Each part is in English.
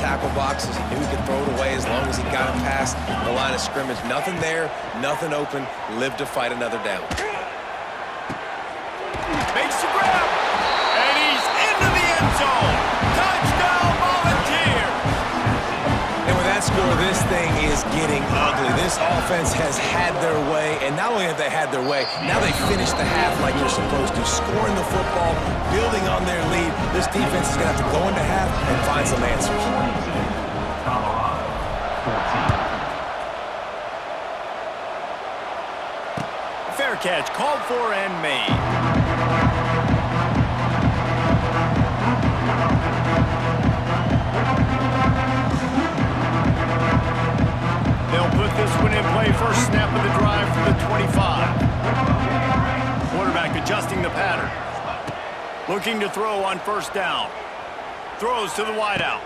tackle boxes. He knew he could throw it away as long as he got it past the line of scrimmage. Nothing there, nothing open. Lived to fight another down. Makes the grab, and he's into the end zone. Touchdown, Volunteers! And with that score, this thing is getting ugly. This offense has had their way, and not only have they had their way, now they finished the half like they're supposed to, scoring the football, building on their lead. This defense is going to have to go into half and find some answers. Fair catch, called for and made. They'll put this one in play. First snap of the drive for the 25. Quarterback adjusting the pattern. Looking to throw on first down. Throws to the wideout.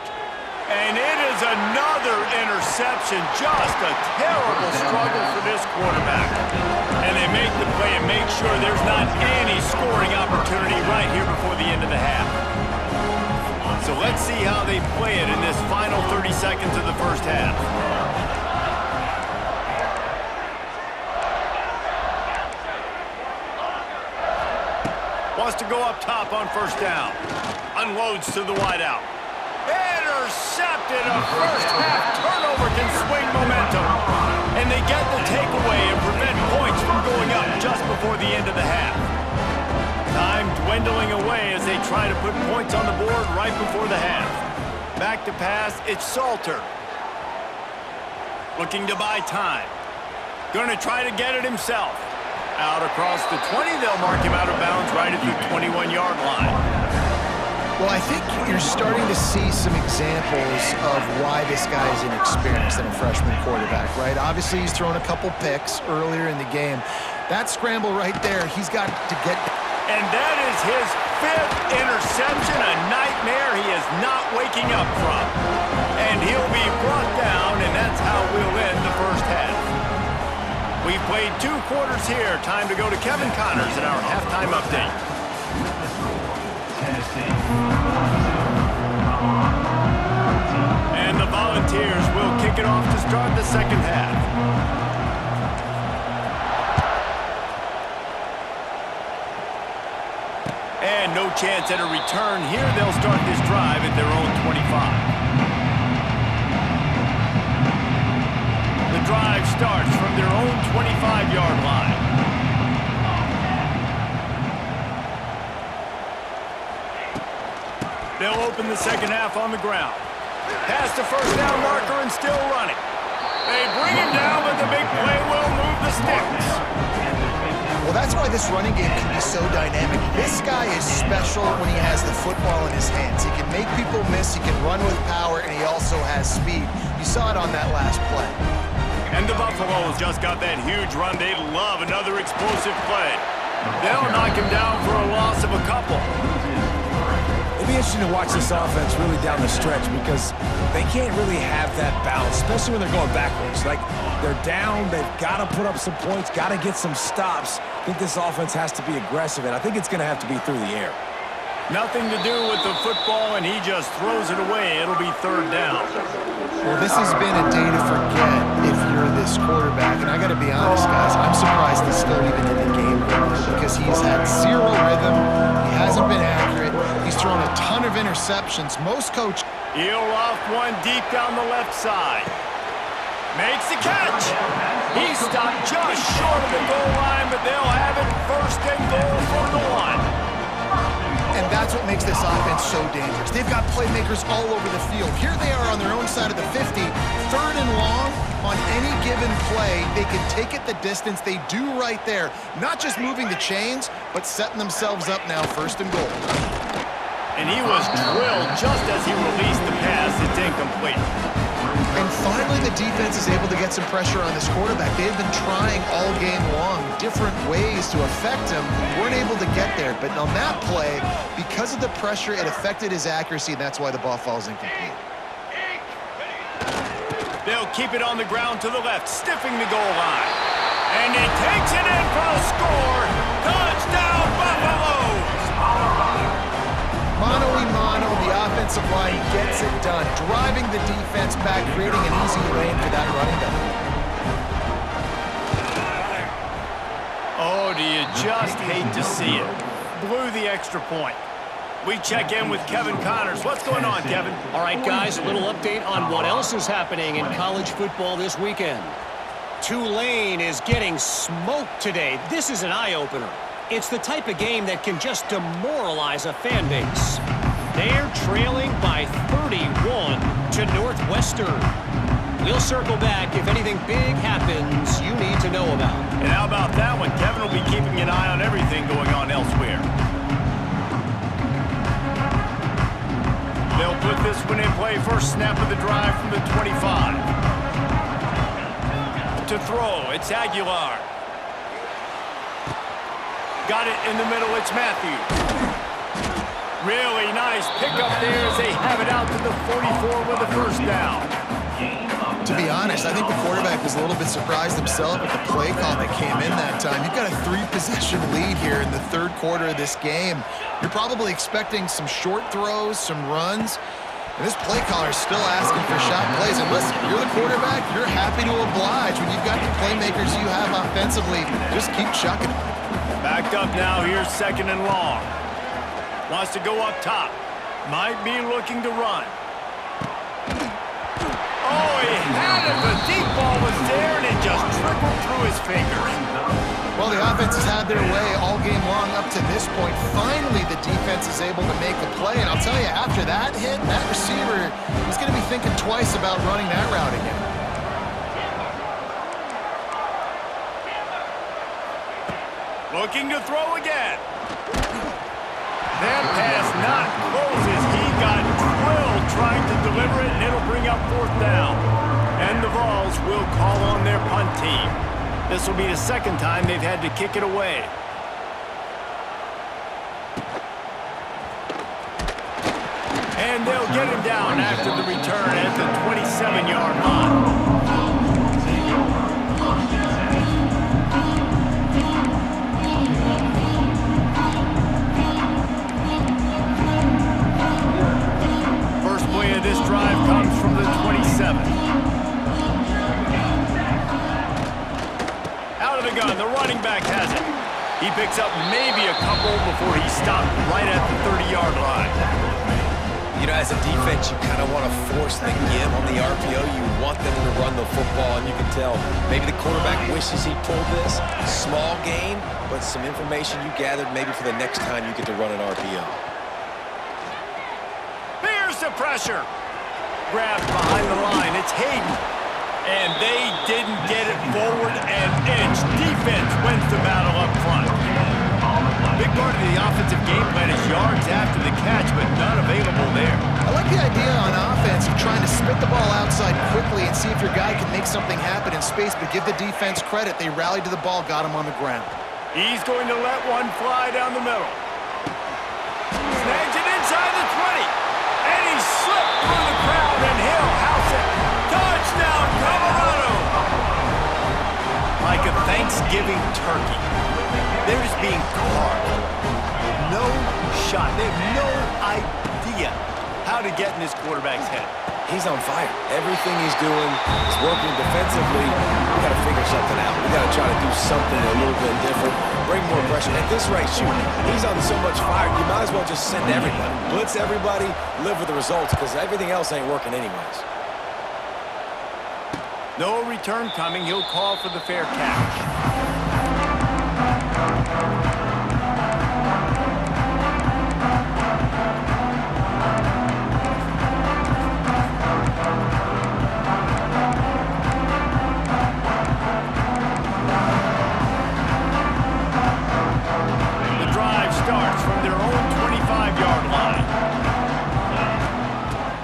And it is another interception. Just a terrible struggle for this quarterback. And they make the play and make sure there's not any scoring opportunity right here before the end of the half. So let's see how they play it in this final 30 seconds of the first half. Wants to go up top on first down. Unloads to the wideout. Intercepted. A first half turnover can swing momentum. And they get the takeaway and prevent points from going up just before the end of the half. Time dwindling away as they try to put points on the board right before the half. Back to pass, it's Salter. Looking to buy time. Going to try to get it himself. Out across the 20, they'll mark him out of bounds right at the 21-yard line. Well, I think you're starting to see some examples of why this guy is inexperienced in a freshman quarterback, right? Obviously, he's thrown a couple picks earlier in the game. That scramble right there, he's got to get... And that is his 5th interception, a nightmare he is not waking up from. And he'll be brought down, and that's how we'll end the first half. We've played 2 quarters here. Time to go to Kevin Connors in our halftime update. And the Volunteers will kick it off to start the second half. And no chance at a return here. They'll start this drive at their own 25. The drive starts from their own 25-yard line. They'll open the second half on the ground. Past the first down marker and still running. They bring him down, but the big play will move the sticks. Well, that's why this running game can be so dynamic. This guy is special when he has the football in his hands. He can make people miss, he can run with power, and he also has speed. You saw it on that last play. And the Buffaloes just got that huge run. They love another explosive play. They'll knock him down for a loss of a couple. It'll be interesting to watch this offense really down the stretch because they can't really have that balance, especially when they're going backwards. Like, they're down, they've got to put up some points, got to get some stops. I think this offense has to be aggressive, and I think it's going to have to be through the air. Nothing to do with the football, and he just throws it away. It'll be third down. Well, this has been a day to forget if you're this quarterback. And I got to be honest, guys, I'm surprised he's still even in the game right now because he's had zero rhythm. He hasn't been accurate. He's thrown a ton of interceptions. Most coaches... He'll off one deep down the left side. Makes the catch. He stopped just short of the goal line, but they'll have it first and goal for the 1. And that's what makes this offense so dangerous. They've got playmakers all over the field. Here they are on their own side of the 50, 3rd and long. On any given play, they can take it the distance. They do right there. Not just moving the chains, but setting themselves up now, 1st and goal. And he was drilled just as he released the pass. It's incomplete. And finally, the defense is able to get some pressure on this quarterback. They've been trying all game long different ways to affect him. Weren't able to get there. But on that play, because of the pressure, it affected his accuracy, and that's why the ball falls incomplete. They'll keep it on the ground to the left, stiffing the goal line. And he takes it in for a score. Touchdown, Buffaloes! Mano a mano, the offense offensive line gets it done, driving the defense back, creating an easy lane for that running back. Oh, do you just hate to see it? Blew the extra point. We check in with Kevin Connors. What's going on, Kevin? All right, guys, a little update on what else is happening in college football this weekend. Tulane is getting smoked today. This is an eye-opener. It's the type of game that can just demoralize a fan base. They're trailing by 31 to Northwestern. We'll circle back if anything big happens you need to know about. And how about that one? Kevin will be keeping an eye on everything going on elsewhere. They'll put this one in play. First snap of the drive from the 25. To throw, it's Aguilar. Got it in the middle, it's Matthews. Really nice pickup there as they have it out to the 44 with a first down. To be honest, I think the quarterback was a little bit surprised himself at the play call that came in that time. You've got a 3-possession lead here in the third quarter of this game. You're probably expecting some short throws, some runs. And this play caller is still asking for shot plays. And listen, you're the quarterback. You're happy to oblige when you've got the playmakers you have offensively. Just keep chucking. Backed up now. Here's second and long. Wants to go up top. Might be looking to run. Oh, he had it. The deep ball was there, and it just trickled through his fingers. Well, the offense has had their way all game long up to this point. Finally, the defense is able to make a play. And I'll tell you, after that hit, that receiver, he's going to be thinking twice about running that route again. Looking to throw again. That pass not closes. He got drilled trying to deliver it, and it'll bring up fourth down. And the Vols will call on their punt team. This will be the second time they've had to kick it away. And they'll get him down after the return at the 27-yard line. This drive comes from the 27. Out of the gun, the running back has it. He picks up maybe a couple before he stopped right at the 30-yard line. You know, as a defense, you kind of want to force the give on the RPO. You want them to run the football, and you can tell maybe the quarterback wishes he pulled this. Small gain, but some information you gathered maybe for the next time you get to run an RPO. The pressure. Grabbed behind the line. It's Hayden. And they didn't get it forward an inch. Defense wins the battle up front. Big part of the offensive game plan is yards after the catch, but none available there. I like the idea on offense of trying to spit the ball outside quickly and see if your guy can make something happen in space, but give the defense credit. They rallied to the ball, got him on the ground. He's going to let one fly down the middle. Snags it inside the 20. And he slipped through the crowd, and he'll house it. Touchdown, Colorado! Like a Thanksgiving turkey. They're just being carved. No shot. They have no idea how to get in this quarterback's head. He's on fire. Everything he's doing is working defensively. We got to figure something out. We got to try to do something a little bit different. Bring more pressure. At this rate, shoot, he's on so much fire, you might as well just send everybody. Blitz everybody, live with the results, because everything else ain't working anyways. No return coming. He'll call for the fair catch. Starts from their own 25-yard line.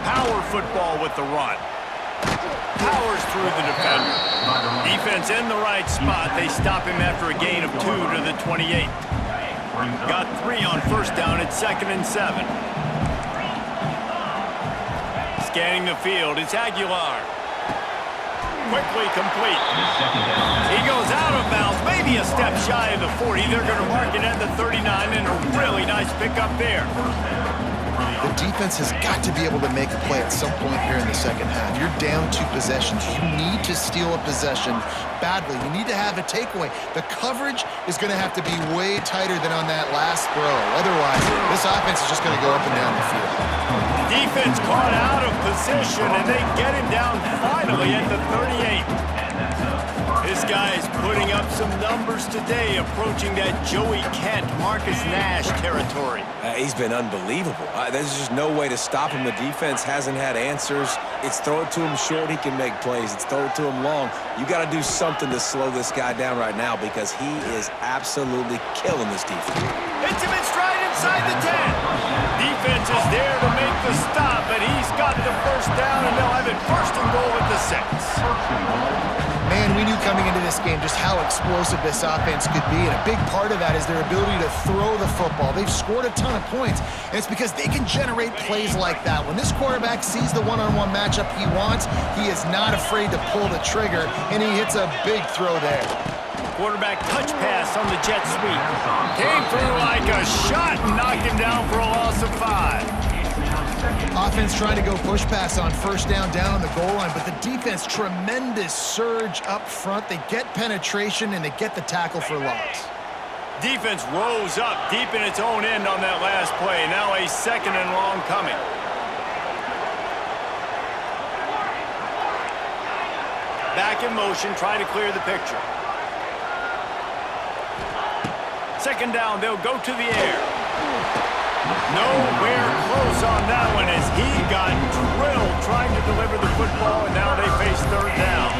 Power football with the run. Powers through the defender. Defense in the right spot. They stop him after a gain of 2 to the 28. Got 3 on first down at 2nd and 7. Scanning the field, it's Aguilar. Quickly complete. He goes out of bounds, maybe a step shy of the 40. They're going to mark it at the 39, and a really nice pickup there. The defense has got to be able to make a play at some point here in the second half. You're down 2 possessions. You need to steal a possession badly. You need to have a takeaway. The coverage is going to have to be way tighter than on that last throw. Otherwise, this offense is just going to go up and down the field. Defense caught out of position, and they get him down finally at the 38. This guy is putting up some numbers today, approaching that Joey Kent, Marcus Nash territory. He's been unbelievable. There's just no way to stop him. The defense hasn't had answers. It's throw it to him short, he can make plays. It's throw it to him long. You got to do something to slow this guy down right now because he is absolutely killing this defense. Hits him in stride inside the 10. Defense is there to make the stop, but he's got the first down, and they'll have it first and goal at the 6. Man, we knew coming into this game just how explosive this offense could be, and a big part of that is their ability to throw the football. They've scored a ton of points, and it's because they can generate plays like that. When this quarterback sees the one-on-one matchup he wants, he is not afraid to pull the trigger, and he hits a big throw there. Quarterback touch pass on the jet sweep. Came through like a shot and knocked him down for a loss of 5. Offense trying to go push pass on first down on the goal line, but the defense, tremendous surge up front. They get penetration, and they get the tackle for loss. Defense rose up deep in its own end on that last play. Now a 2nd and long coming. Back in motion, try to clear the picture. 2nd down, they'll go to the air. Nowhere close on that one as he got drilled trying to deliver the football, and now they face 3rd down.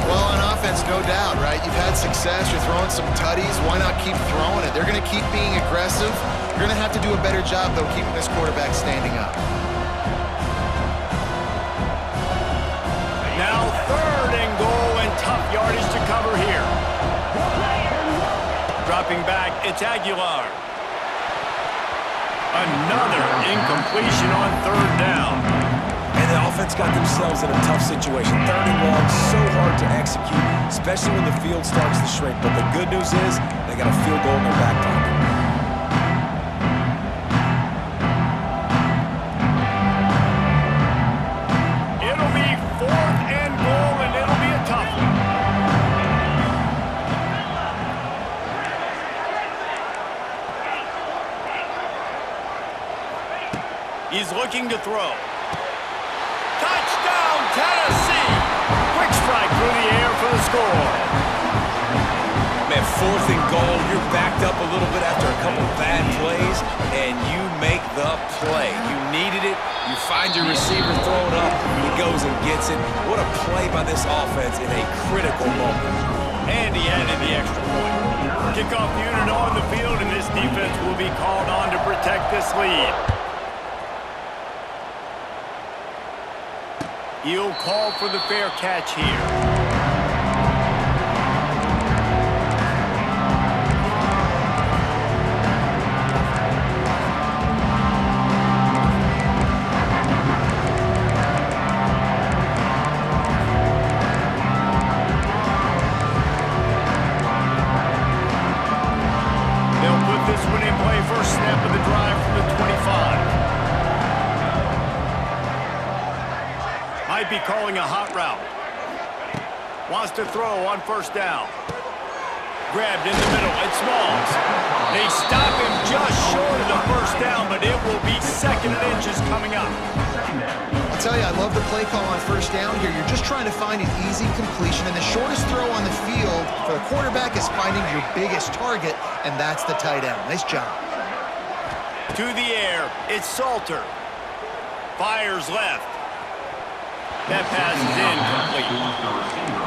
Well, on offense, no doubt, right? You've had success. You're throwing some tutties. Why not keep throwing it? They're going to keep being aggressive. You're going to have to do a better job, though, keeping this quarterback standing up. Now 3rd and goal, and tough yardage to cover here. Dropping back, it's Aguilar. Another incompletion on 3rd down. And the offense got themselves in a tough situation. 3rd and long, so hard to execute, especially when the field starts to shrink. But the good news is they got a field goal in their back pocket. It'll be 4th and goal, and it'll be a tough one. He's looking to throw. Touchdown, Tennessee! Quick strike through the air for the score. Man, 4th and goal, you're backed up a little bit after a couple bad plays, and you make the play. You needed it. You find your receiver, throw it up, he goes and gets it. What a play by this offense in a critical moment. And he added the extra point. Kickoff unit on the field, and this defense will be called on to protect this lead. He'll call for the fair catch here. They'll put this one in play. First snap of the drive from the 25. Might be calling a hot route. Wants to throw on 1st down. Grabbed in the middle. It's Smalls. They stop him just short of the 1st down, but it will be 2nd and inches coming up. I'll tell you, I love the play call on 1st down here. You're just trying to find an easy completion, and the shortest throw on the field for the quarterback is finding your biggest target, and that's the tight end. Nice job. To the air. It's Salter. Fires left. That pass is incomplete.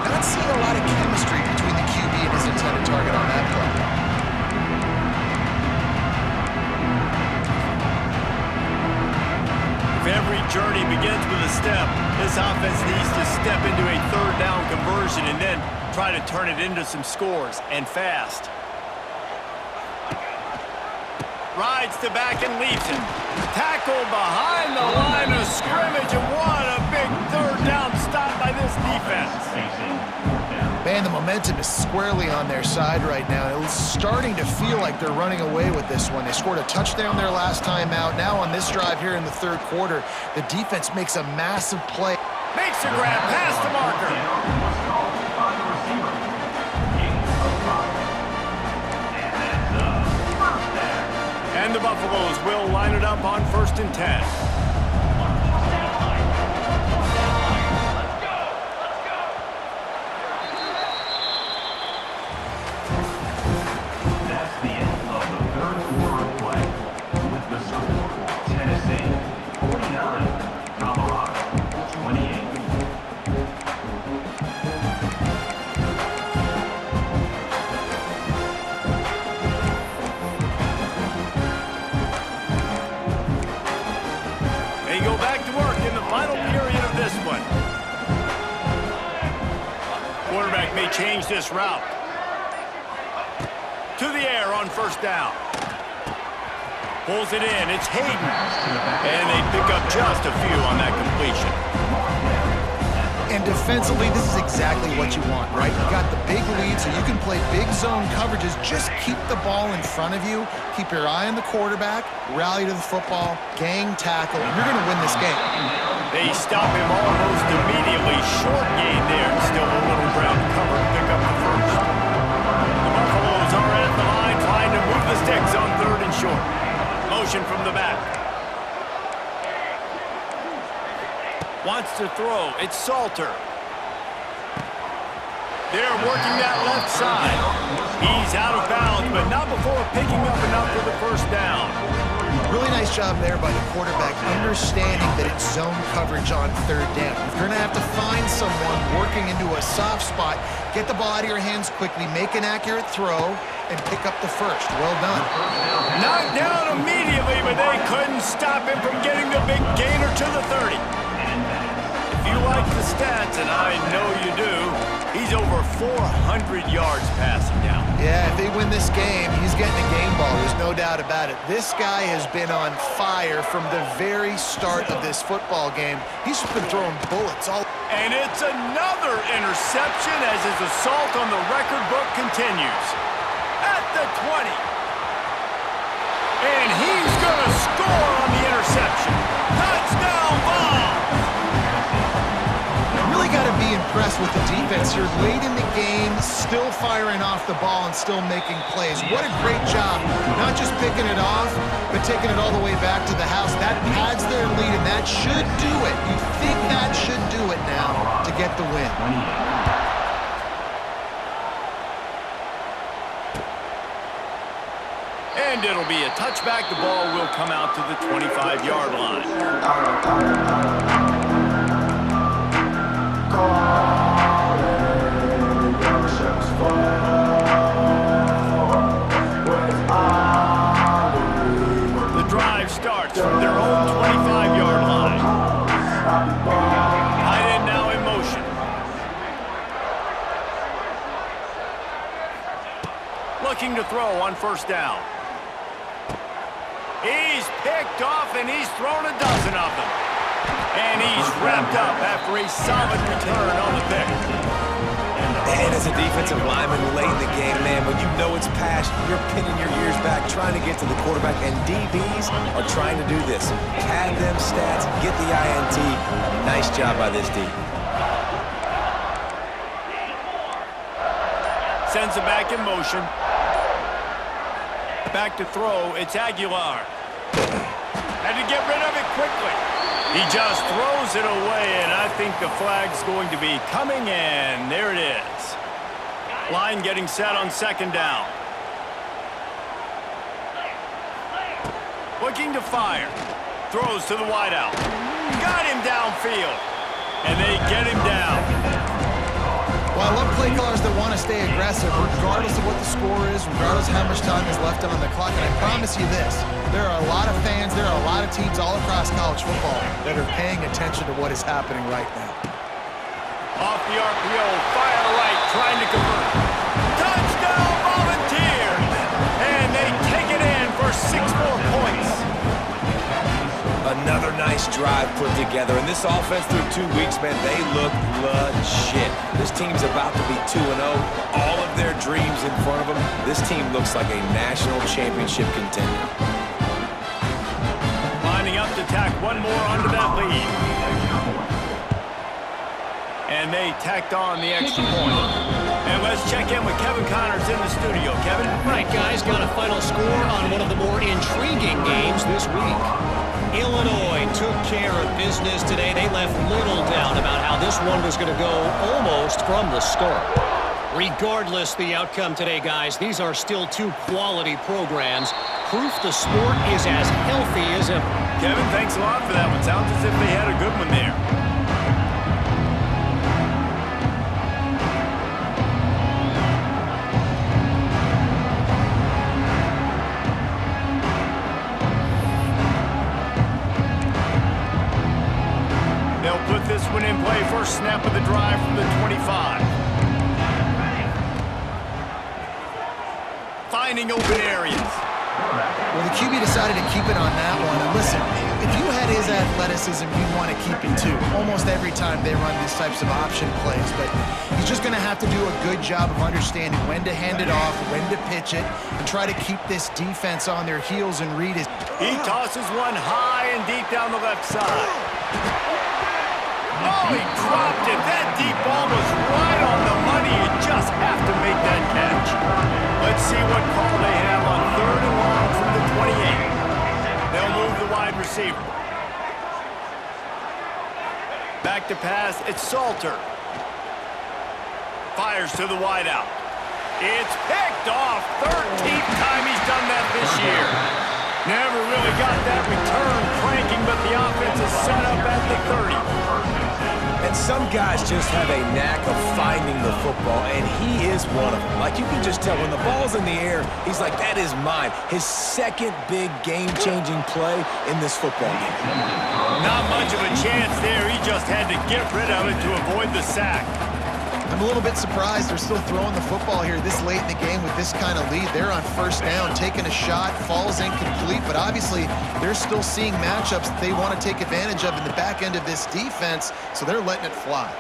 Not seeing a lot of chemistry between the QB and his intended target on that play. If every journey begins with a step, this offense needs to step into a 3rd down conversion and then try to turn it into some scores, and fast. Rides to back and leaves him. Tackle behind the line of scrimmage, and what a big 3rd down stop by this defense. Man, And the momentum is squarely on their side right now. It's starting to feel like they're running away with this one. They scored a touchdown their last time out. Now on this drive here in the third quarter, the defense makes a massive play. Makes a grab past the marker. And the Buffaloes will line it up on 1st and 10. Quarterback may change this route. To the air on 1st down. Pulls it in. It's Hayden. And they pick up just a few on that completion. And defensively, this is exactly what you want, right? You got the big lead, so you can play big zone coverages. Just keep the ball in front of you. Keep your eye on the quarterback. Rally to the football. Gang tackle. And you're going to win this game. They stop him almost immediately. Short gain there. Still a little ground cover to pick up the first. The Buffaloes are at the line trying to move the sticks on 3rd and short. Motion from the back. Wants to throw. It's Salter. They're working that left side. He's out of bounds, but not before picking up enough for the 1st down. Really nice job there by the quarterback, understanding that it's zone coverage on 3rd down. If you're going to have to find someone working into a soft spot, get the ball out of your hands quickly, make an accurate throw, and pick up the first. Well done. Knocked down immediately, but they couldn't stop him from getting the big gainer to the 30. If you like the stats, and I know you do, he's over 400 yards passing now. Yeah, if they win this game, he's getting a game ball. There's no doubt about it. This guy has been on fire from the very start of this football game. He's been throwing bullets all. And it's another interception as his assault on the record book continues. At the 20. And he's going to score on the interception. Touchdown ball! Really got to be impressed with the defense here. Late in the game, still firing off the ball and still making plays. What a great job. Not just picking it off, but taking it all the way back to the house. That pads their lead, and that should do it. You think that should do it now to get the win. And it'll be a touchback. The ball will come out to the 25-yard line. The drive starts from their own 25-yard line. Tight end now in motion. Looking to throw on 1st down. He's picked off, and he's thrown a dozen of them. And he's wrapped up after a solid return on the pick. And as a defensive lineman late in the game, man, when you know it's past, you're pinning your ears back, trying to get to the quarterback, and DBs are trying to do this. Pad them stats, get the INT. Nice job by this D. Sends it back in motion. Back to throw, it's Aguilar. Had to get rid of it quickly. He just throws it away, and I think the flag's going to be coming in. There it is. Line getting set on 2nd down. Looking to fire. Throws to the wideout. Got him downfield. And they get him down. Well, I love play callers that want to stay aggressive regardless of what the score is, regardless of how much time is left on the clock. And I promise you this, there are a lot of fans, there are a lot of teams all across college football that are paying attention to what is happening right now. Off the RPO, fire right, trying to convert. Touchdown Volunteers! And they take it in for 6 more points. Another nice drive put together. And this offense through 2 weeks, man, they look legit. This team's about to be 2-0. All of their dreams in front of them. This team looks like a national championship contender. Lining up to tack one more onto that lead. And they tacked on the extra point. And let's check in with Kevin Connors in the studio. Kevin? Right, guys, got a final score on one of the more intriguing games this week. Illinois took care of business today. They left little doubt about how this one was going to go almost from the start. Regardless the outcome today, guys, these are still two quality programs. Proof the sport is as healthy as ever. Kevin, thanks a lot for that one. Sounds as if they had a good one there. They'll put this one in play. First snap of the drive from the 25. Finding open areas. Well, the QB decided to keep it on that one. And listen, if you had his athleticism, you'd want to keep it too. Almost every time they run these types of option plays. But he's just going to have to do a good job of understanding when to hand it off, when to pitch it, and try to keep this defense on their heels and read it. He tosses one high and deep down the left side. Oh, he dropped it. That deep ball was right on the money. You just have to make that catch. Let's see what call they have on 3rd and long from the 28. They'll move the wide receiver. Back to pass. It's Salter. Fires to the wideout. It's picked off. 13th time he's done that this year. Never really got that return cranking, but the offense is set up at the 30. And some guys just have a knack of finding the football, and he is one of them. Like, you can just tell when the ball's in the air, he's like, that is mine. His second big game-changing play in this football game. Not much of a chance there. He just had to get rid of it to avoid the sack. I'm a little bit surprised they're still throwing the football here this late in the game with this kind of lead. They're on 1st down, taking a shot, falls incomplete, but obviously they're still seeing matchups that they want to take advantage of in the back end of this defense, so they're letting it fly.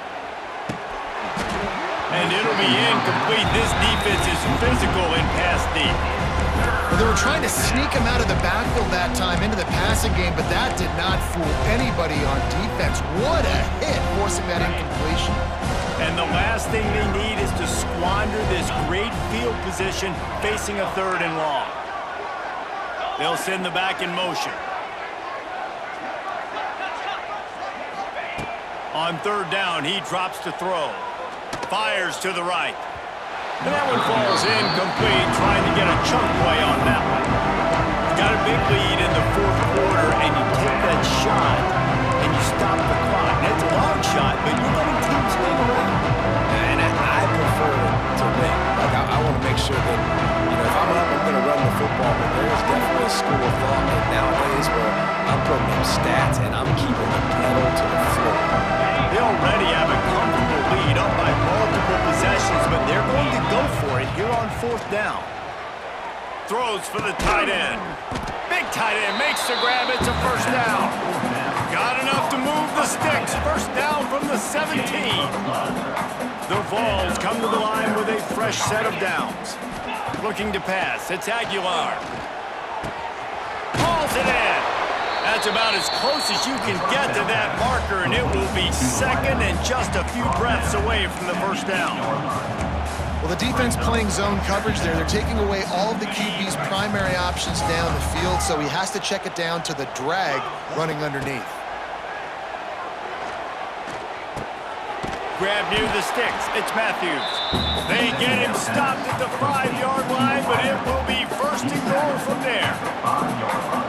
And it'll be incomplete. This defense is physical in pass deep. They were trying to sneak him out of the backfield that time into the passing game, but that did not fool anybody on defense. What a hit, forcing that incompletion. And the last thing they need is to squander this great field position facing a 3rd and long. They'll send the back in motion. On 3rd down, he drops to throw. Fires to the right. And that one falls incomplete, trying to get a chunk play on that one. Got a big lead in the 4th quarter, and you take that shot, and you stop the clock. And it's a long shot, but you're letting teams hang around. And I prefer to win. Like, I want to make sure that, if I'm up, I'm going to run the football, but there is definitely a school of thought nowadays where I'm putting up stats and I'm keeping the pedal to the floor. They already have a comfortable lead up by multiple possessions, but they're going to go for it here on 4th down. Throws for the tight end. Big tight end makes the grab. It's a 1st down. Got enough to move the sticks. 1st down from the 17. The Vols come to the line with a fresh set of downs. Looking to pass. It's Aguilar. Hauls it in. That's about as close as you can get to that marker, and it will be 2nd and just a few breaths away from the 1st down. Well, the defense playing zone coverage there. They're taking away all of the QB's primary options down the field, so he has to check it down to the drag running underneath. Grab near the sticks. It's Matthews. They get him stopped at the 5-yard line, but it will be 1st and goal from there.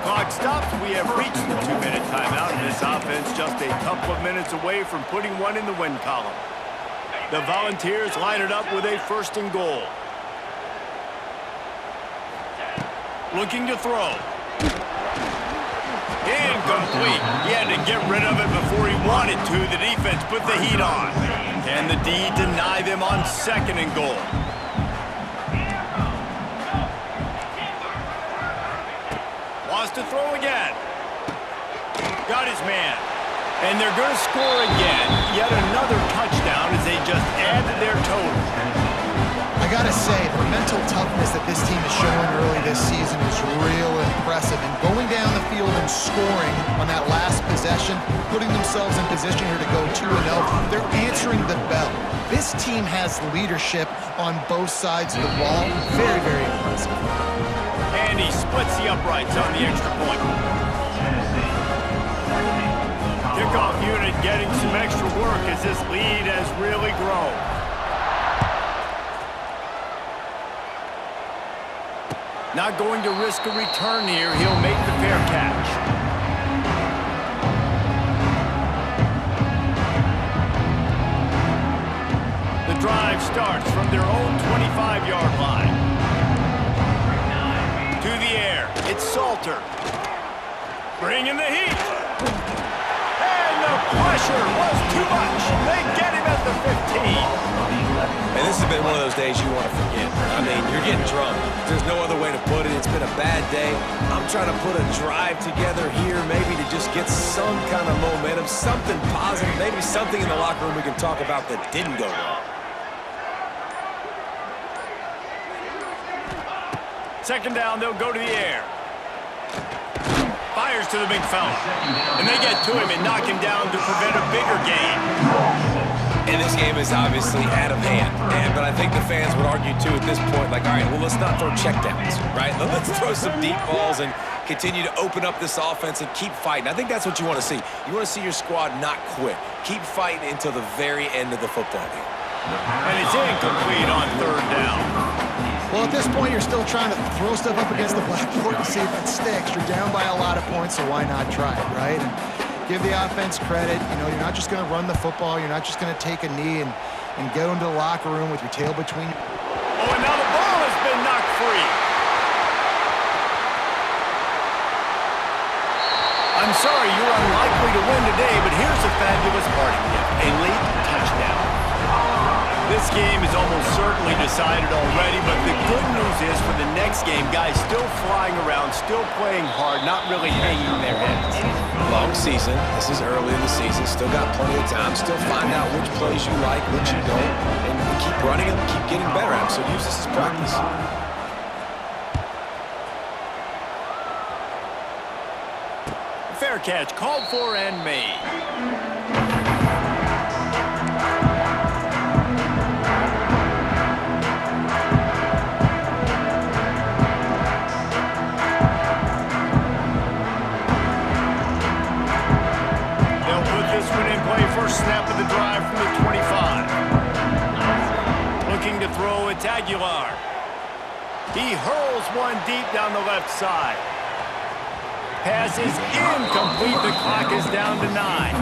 Clock stops. We have reached the 2-minute timeout, and this offense just a couple of minutes away from putting one in the win column. The Volunteers line it up with a 1st and goal. Looking to throw. Incomplete. He had to get rid of it before he wanted to. The defense put the heat on. Can the D deny them on 2nd and goal? Wants to throw again. Got his man. And they're going to score again. Yet another touchdown as they just add to their total. I got to say, the mental toughness that this team is showing early this season is real impressive. And going down the field and scoring on that last possession, putting themselves in position here to go 2-0, they're answering the bell. This team has leadership on both sides of the ball. Very, very impressive. And he splits the uprights on the extra point. Kickoff unit getting some extra work as this lead has really grown. Not going to risk a return here. He'll make the fair catch. The drive starts from their own 25-yard line. To the air. It's Salter. Bringing the heat. And the pressure was too much. They get him at the 15. And this has been one of those days you want to forget. I mean, you're getting drunk. There's no other way to put it. It's been a bad day. I'm trying to put a drive together here, maybe to just get some kind of momentum, something positive, maybe something in the locker room we can talk about that didn't go wrong. Second down, they'll go to the air. Fires to the big fella. And they get to him and knock him down to prevent a bigger gain. And this game is obviously out of hand. But I think the fans would argue, too, at this point, like, all right, well, let's not throw checkdowns, right? Let's throw some deep balls and continue to open up this offense and keep fighting. I think that's what you want to see. You want to see your squad not quit. Keep fighting until the very end of the football game. And it's incomplete on third down. Well, at this point, you're still trying to throw stuff up against the blackboard and see if it sticks. You're down by a lot of points, so why not try it, right? And give the offense credit. You know, you're not just going to run the football. You're not just going to take a knee and go into the locker room with your tail between you. Oh, and now the ball has been knocked free. I'm sorry, you're unlikely to win today, but here's a fabulous parting gift, a late touchdown. This game is almost certainly decided already, but the good news is for the next game, guys still flying around, still playing hard, not really hanging their heads. Long season. This is early in the season. Still got plenty of time. Still find out which plays you like, which you don't, and keep running them, keep getting better at them. So use this as practice. Fair catch, called for and made. First snap of the drive from the 25. Looking to throw, it's Aguilar. He hurls one deep down the left side. Pass is incomplete. The clock is down to 9.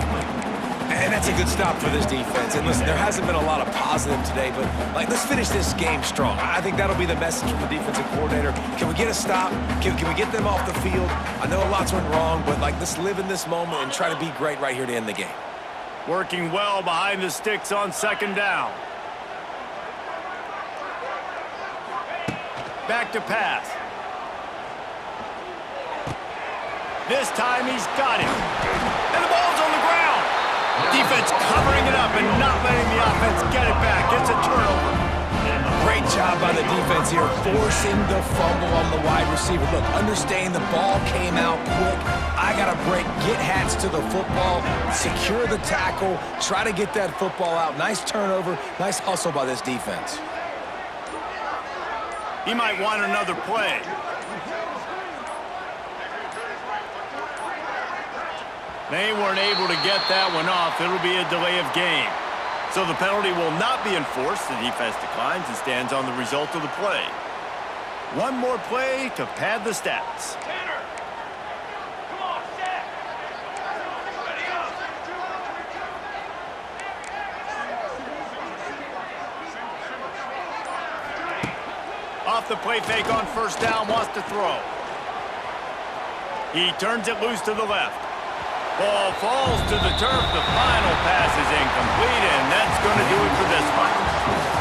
And that's a good stop for this defense. And listen, there hasn't been a lot of positive today, but let's finish this game strong. I think that'll be the message from the defensive coordinator. Can we get a stop? Can we get them off the field? I know lots went wrong, but let's live in this moment and try to be great right here to end the game. Working well behind the sticks on second down. Back to pass. This time he's got it. And the ball's on the ground. Defense covering it up and not letting the offense get it back. It's a turnover. Great job by the defense here, forcing the fumble on the wide receiver. Look, understand the ball came out quick. I got to break, get hats to the football, secure the tackle, try to get that football out. Nice turnover, nice hustle by this defense. He might want another play. They weren't able to get that one off. It'll be a delay of game. So the penalty will not be enforced. The defense declines and stands on the result of the play. One more play to pad the stats. Off the play fake on first down, wants to throw. He turns it loose to the left. Ball falls to the turf. The final pass is incomplete, and that's going to do it for this one.